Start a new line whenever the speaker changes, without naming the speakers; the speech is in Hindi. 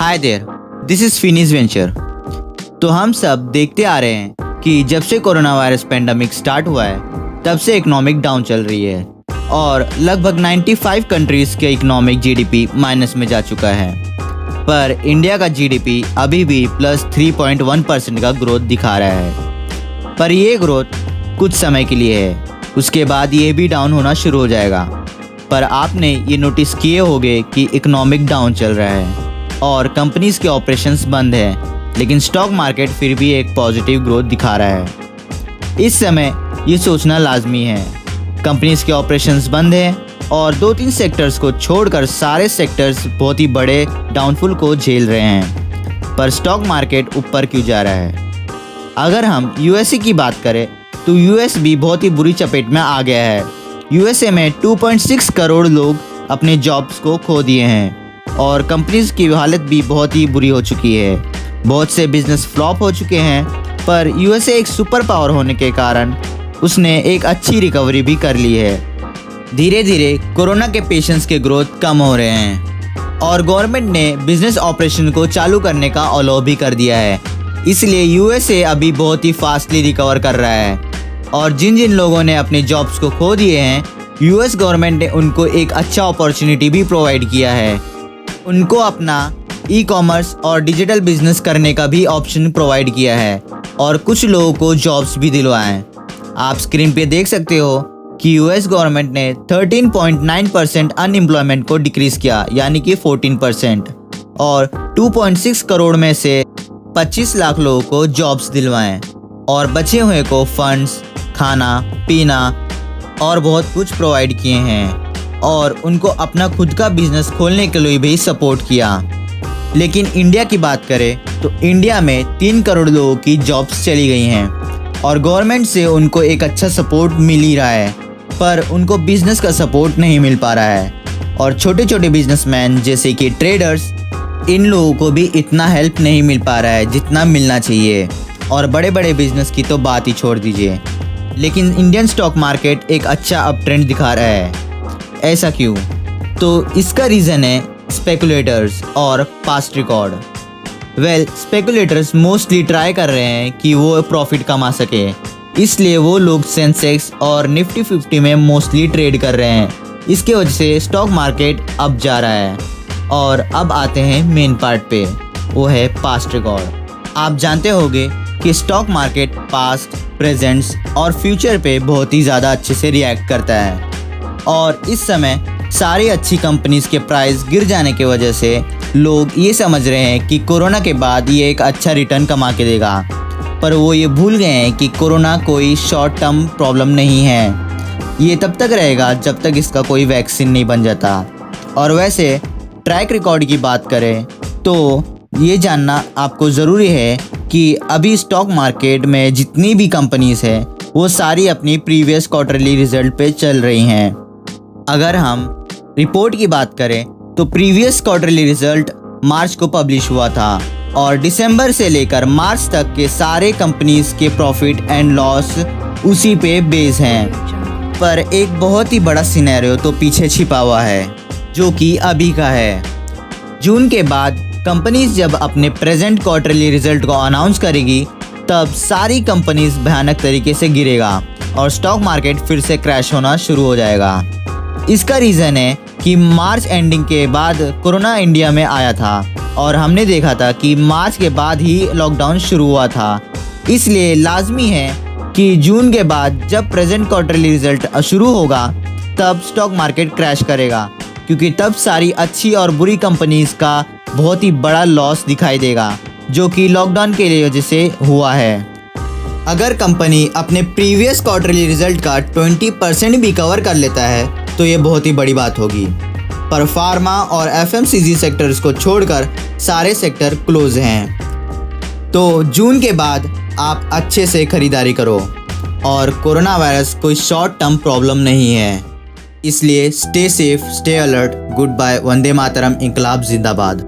Hi there, this is finish venture. तो हम सब देखते आ रहे हैं कि जब से कोरोना वायरस पेंडेमिक स्टार्ट हुआ है तब से इकोनॉमिक डाउन चल रही है और लगभग 95 कंट्रीज के इकोनॉमिक जीडीपी माइनस में जा चुका है। पर इंडिया का जीडीपी अभी भी प्लस 3.1% का ग्रोथ दिखा रहा है। पर ये ग्रोथ कुछ समय के लिए है, उसके बाद ये भी डाउन होना शुरू हो जाएगा। पर आपने ये नोटिस किए होंगे कि इकोनॉमिक डाउन चल रहा है और कंपनीज के ऑपरेशंस बंद है, लेकिन स्टॉक मार्केट फिर भी एक पॉजिटिव ग्रोथ दिखा रहा है। इस समय ये सोचना लाजमी है, कंपनीज के ऑपरेशंस बंद हैं और 2-3 सेक्टर्स को छोड़कर सारे सेक्टर्स बहुत ही बड़े डाउनफॉल को झेल रहे हैं। पर स्टॉक मार्केट ऊपर क्यों जा रहा है? अगर हम यूएसए की बात करें तो यूएस भी बहुत ही बुरी चपेट में आ गया है। यूएसए में 2.6 करोड़ लोग अपने जॉब्स को खो दिए हैं और कंपनीज की हालत भी बहुत ही बुरी हो चुकी है। बहुत से बिजनेस फ्लॉप हो चुके हैं, पर यूएसए एक सुपर पावर होने के कारण उसने एक अच्छी रिकवरी भी कर ली है। धीरे धीरे कोरोना के पेशेंट्स के ग्रोथ कम हो रहे हैं और गवर्नमेंट ने बिजनेस ऑपरेशन को चालू करने का अलाउ भी कर दिया है। इसलिए यूएसए अभी बहुत ही फास्टली रिकवर कर रहा है और जिन जिन लोगों ने अपने जॉब्स को खो दिए हैं, यूएस गवर्नमेंट ने उनको एक अच्छा अपॉर्चुनिटी भी प्रोवाइड किया है। उनको अपना ई-कॉमर्स और डिजिटल बिजनेस करने का भी ऑप्शन प्रोवाइड किया है और कुछ लोगों को जॉब्स भी दिलवाएं। आप स्क्रीन पे देख सकते हो कि यूएस गवर्नमेंट ने 13.9% अनएम्प्लॉयमेंट को डिक्रीज किया, यानी कि 14%, और 2.6 करोड़ में से 25 लाख लोगों को जॉब्स दिलवाएं और बचे हुए को फंड्स, खाना पीना और बहुत कुछ प्रोवाइड किए हैं और उनको अपना खुद का बिजनेस खोलने के लिए भी सपोर्ट किया। लेकिन इंडिया की बात करें तो इंडिया में 3 करोड़ लोगों की जॉब्स चली गई हैं और गवर्नमेंट से उनको एक अच्छा सपोर्ट मिल ही रहा है, पर उनको बिजनेस का सपोर्ट नहीं मिल पा रहा है। और छोटे छोटे बिजनेसमैन जैसे कि ट्रेडर्स, इन लोगों को भी इतना हेल्प नहीं मिल पा रहा है जितना मिलना चाहिए, और बड़े बड़े बिजनेस की तो बात ही छोड़ दीजिए। लेकिन इंडियन स्टॉक मार्केट एक अच्छा अप ट्रेंड दिखा रहा है। ऐसा क्यों? तो इसका रीज़न है स्पेकुलेटर्स और past record. Speculators mostly try कर रहे हैं कि वो प्रॉफिट कमा सके, इसलिए वो लोग सेंसेक्स और निफ्टी 50 में मोस्टली ट्रेड कर रहे हैं। इसके वजह से स्टॉक मार्केट अप जा रहा है। और अब आते हैं मेन पार्ट पे, वो है पास्ट रिकॉर्ड। आप जानते होंगे कि स्टॉक मार्केट पास्ट, प्रेजेंट्स और फ्यूचर पे बहुत ही ज़्यादा अच्छे से रिएक्ट करता है और इस समय सारी अच्छी कंपनीज के प्राइस गिर जाने की वजह से लोग ये समझ रहे हैं कि कोरोना के बाद ये एक अच्छा रिटर्न कमा के देगा। पर वो ये भूल गए हैं कि कोरोना कोई शॉर्ट टर्म प्रॉब्लम नहीं है, ये तब तक रहेगा जब तक इसका कोई वैक्सीन नहीं बन जाता। और वैसे ट्रैक रिकॉर्ड की बात करें तो ये जानना आपको ज़रूरी है कि अभी स्टॉक मार्केट में जितनी भी कंपनीज है वो सारी अपनी प्रीवियस क्वार्टरली रिजल्ट पे चल रही हैं। अगर हम रिपोर्ट की बात करें तो प्रीवियस क्वार्टरली रिजल्ट मार्च को पब्लिश हुआ था और दिसंबर से लेकर मार्च तक के सारे कंपनीज के प्रॉफिट एंड लॉस उसी पे बेस हैं। पर एक बहुत ही बड़ा सिनेरियो तो पीछे छिपा हुआ है, जो कि अभी का है। जून के बाद कंपनीज जब अपने प्रेजेंट क्वार्टरली रिजल्ट को अनाउंस करेगी, तब सारी कंपनीज भयानक तरीके से गिरेगा और स्टॉक मार्केट फिर से क्रैश होना शुरू हो जाएगा। इसका रीज़न है कि मार्च एंडिंग के बाद कोरोना इंडिया में आया था और हमने देखा था कि मार्च के बाद ही लॉकडाउन शुरू हुआ था। इसलिए लाजमी है कि जून के बाद जब प्रेजेंट क्वार्टरली रिजल्ट शुरू होगा तब स्टॉक मार्केट क्रैश करेगा, क्योंकि तब सारी अच्छी और बुरी कंपनीज का बहुत ही बड़ा लॉस दिखाई देगा, जो कि लॉकडाउन के वजह से हुआ है। अगर कंपनी अपने प्रीवियस क्वार्टरली रिजल्ट का 20% भी कवर कर लेता है तो ये बहुत ही बड़ी बात होगी। पर फार्मा और एफएमसीजी सेक्टर्स को छोड़कर सारे सेक्टर क्लोज हैं। तो जून के बाद आप अच्छे से खरीदारी करो और कोरोना वायरस कोई शॉर्ट टर्म प्रॉब्लम नहीं है। इसलिए stay safe, stay alert. Good bye, वंदे मातरम, इंकलाब जिंदाबाद।